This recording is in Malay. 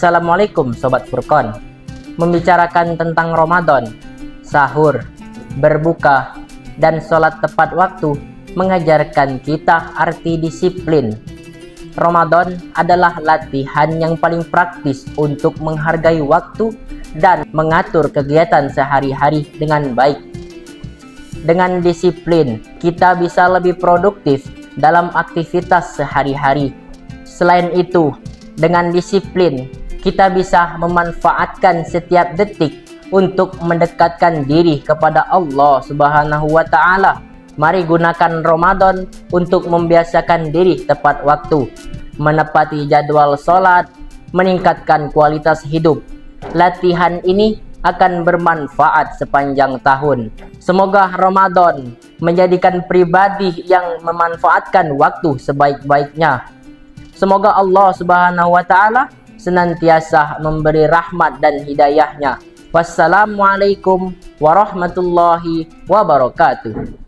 Assalamualaikum Sobat Furqan. Membicarakan tentang Ramadan, sahur, berbuka, dan sholat tepat waktu mengajarkan kita arti disiplin. Ramadan adalah latihan yang paling praktis untuk menghargai waktu dan mengatur kegiatan sehari-hari dengan baik. Dengan disiplin, kita bisa lebih produktif dalam aktivitas sehari-hari. Selain itu, dengan disiplin, kita bisa memanfaatkan setiap detik untuk mendekatkan diri kepada Allah Subhanahu wa Ta'ala. Mari gunakan Ramadan untuk membiasakan diri tepat waktu, menepati jadwal sholat, meningkatkan kualitas hidup. Latihan ini akan bermanfaat sepanjang tahun. Semoga Ramadan menjadikan pribadi yang memanfaatkan waktu sebaik-baiknya. Semoga Allah Subhanahu wa Ta'ala senantiasa memberi rahmat dan hidayahnya. Wassalamualaikum warahmatullahi wabarakatuh.